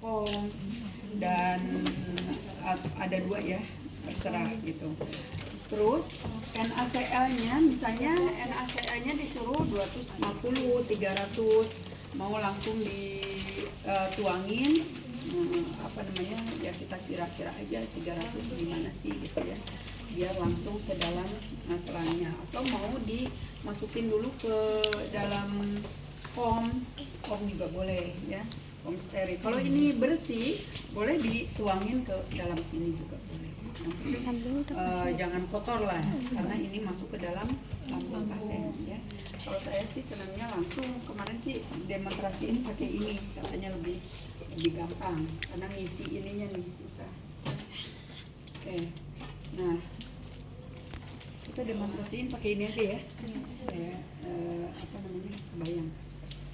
foam dan ada 2 ya, terserah gitu. Terus NaCl-nya misalnya NaCl-nya disuruh 250, 300, mau langsung dituangin ya kita kira-kira aja 300 gimana sih gitu ya, biar langsung ke dalam selangnya, atau mau dimasukin dulu ke dalam foam juga boleh ya, foam steril. Kalau ini bersih boleh dituangin ke dalam sini juga boleh. Jangan kotor lah, karena ini masuk ke dalam lambung pasien ya. Kalau saya sih senangnya langsung, kemarin sih demonstrasiin pakai ini, katanya lebih gampang karena ngisi ininya nih susah. Oke, nah kita demonstrasiin pakai ini aja ya, kayak kebayang.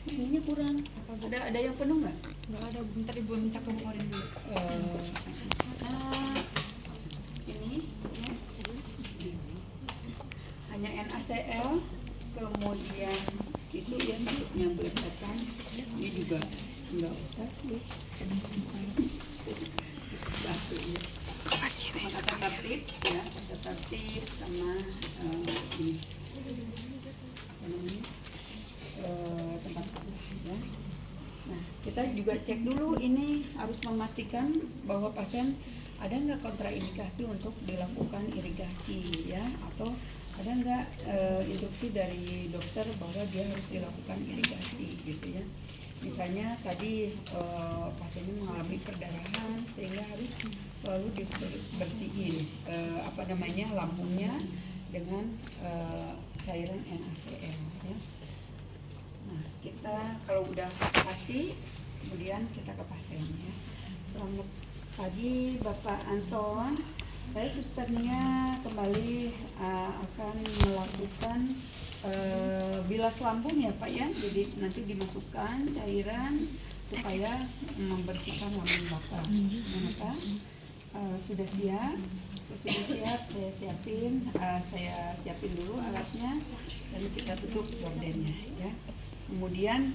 Ininya kurang. Ada yang penuh nggak? Nggak ada, bentar ibu minta komporin dulu. Ini ya. Hanya NaCl, kemudian itu ya masuknya belepetan. Ini juga nggak usah sih. Satu ya. Tata tertib ya, tata tertib sama ini tempat sampah ya. Nah, kita juga cek dulu, ini harus memastikan bahwa pasien ada nggak kontraindikasi untuk dilakukan irigasi ya, atau ada nggak instruksi dari dokter bahwa dia harus dilakukan irigasi gitu ya. Misalnya tadi pasiennya mengalami perdarahan sehingga harus selalu dibersihin lambungnya dengan cairan NaCl ya. Nah, kita kalau udah pasti, kemudian kita ke pasien ya. Selamat pagi Bapak Anton, saya susternya kembali akan melakukan bilas lambung ya Pak ya. Jadi nanti dimasukkan cairan supaya membersihkan lambung Bapak. Nah, Pak, sudah siap? Sudah siap, saya siapin dulu alatnya dan kita tutup gordennya ya. Kemudian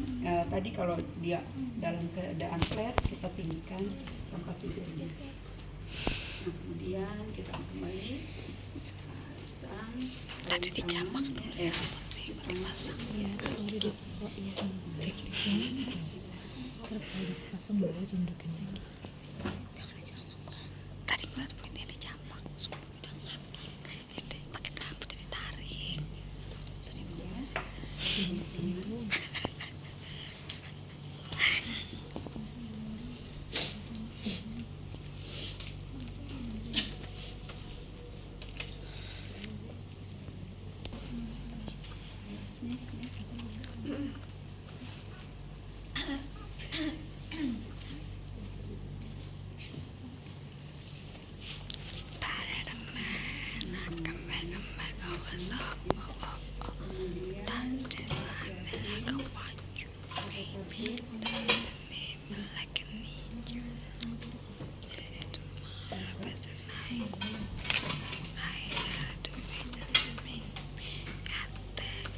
tadi kalau dia dalam keadaan flat, kita tinggikan tempat tidurnya. Nah, kemudian kita kembali pasang. Tadi dicamak dulu ya, dipasang Ya, sorry dok. Oh iya. Pasang dulu, tunjukin lagi. jangan dicamak kok. Tadi ngeliat begini dicamak, sumpah udah lagi. Jadi pakai rambut ditarik. Sering ya.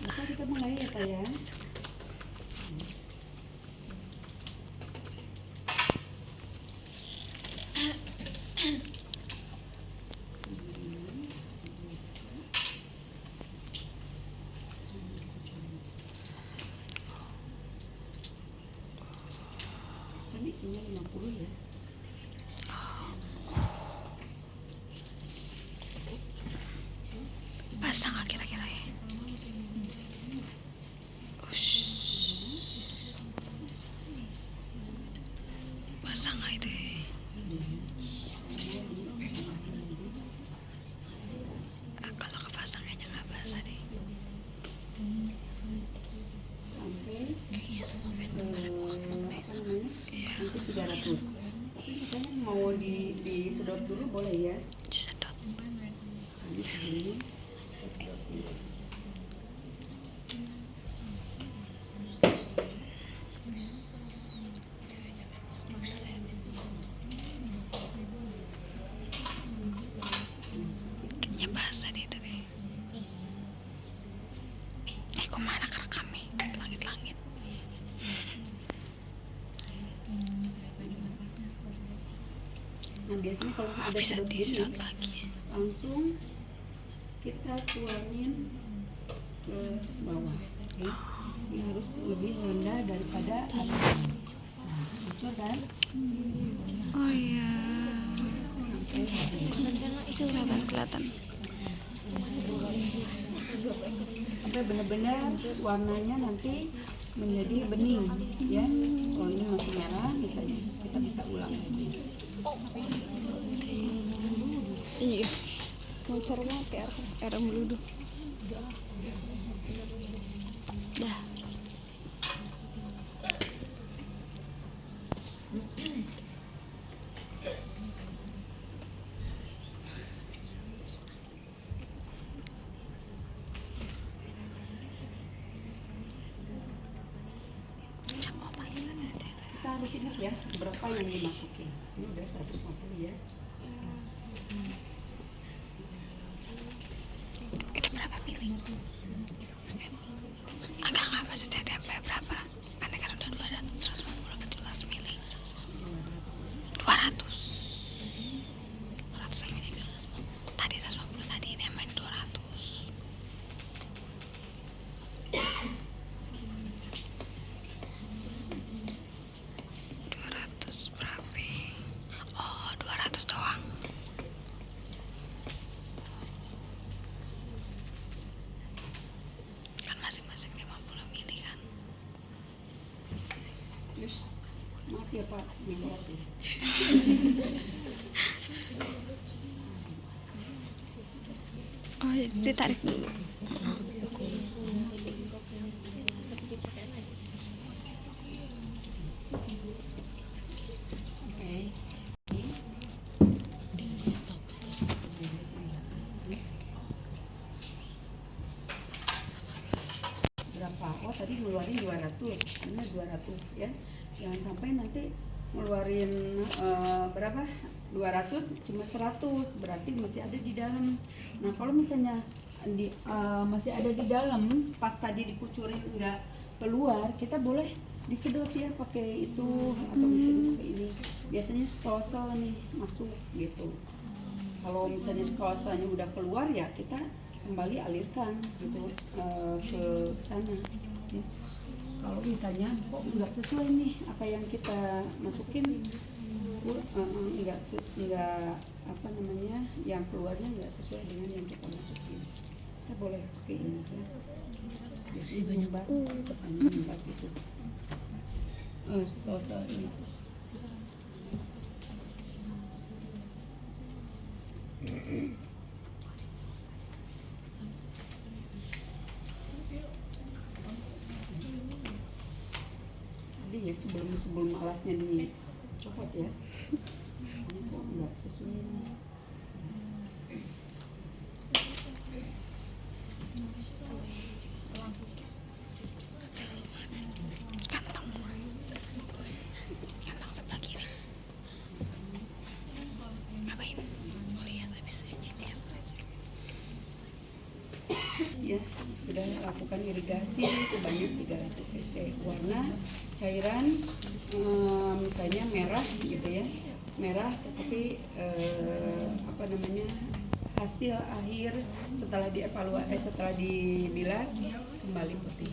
Maka kita mulai ya Pak ya. Ini isinya 50 ya. Pasang nggak kira-kira ya? Pasang nggak itu ya? Kalau kepasang kayaknya nggak basah deh. Sampai Iya, semua bentuk pada mulai sana. Iya, sampai 300. Tapi misalnya mau disedot dulu boleh ya. disedot. Misalnya segini, kita sedot dulu. Kayaknya basah deh tadi. Kemana kerekamnya? Langit-langit. Nah biasanya kalau Oh, udah bisa sedot gini disedot lagi. langsung kita tuangin ke bawah ya. Ini harus lebih rendah daripada atas. Nah, bocor kan? Oh iya. Sampai Kelihatan. sampai benar-benar warnanya nanti menjadi bening ya. Kalau ini masih merah misalnya kita bisa ulang lagi. Iya. Mau cara pakai air meluduk. Dah. Kita harus ingat ya berapa yang dimasukin. Ini udah 150 ya. Itu berapa mili? Enggak maksudnya ada berapa? Karena kan udah 200, 150 ke 12 mili. 200 mili. Tadi 150, tadi ini main 200. Berapa? Oh, 200 doang. Kan masing-masing 50 mili kan. Yus, maaf ya Pak, melewati. Oh, ditarik dulu. Oke. Stop. Berapa? Oh tadi ngeluarin 200, ini 200 ya. Jangan sampai nanti ngeluarin berapa? 200 cuma 100, berarti masih ada di dalam. Nah kalau misalnya masih ada di dalam, pas tadi dikucurin nggak keluar, kita boleh disedot ya pakai itu atau misalnya pakai ini. Biasanya skosel nih masuk gitu. Kalau misalnya skosanya udah keluar ya kita kembali alirkan gitu ke sana. Ya. Kalau misalnya kok nggak sesuai nih apa yang kita masukin, nggak apa namanya yang keluarnya nggak sesuai dengan yang kita masukin, kita boleh pakai ini ya. Biasanya nyumbat kesannya nyumbat gitu. Skosel ini. Tadi ya sebelum alasnya dicopot ya, ini kok nggak sesuai nih. Kantong sebelah kiri. Ngapain? Oh iya, habis cuci ya. Ya, sudah lakukan irigasi sebanyak 300 cc. Warna cairan misalnya merah gitu ya, merah, tetapi apa namanya hasil akhir setelah dievaluasi setelah dibilas kembali putih.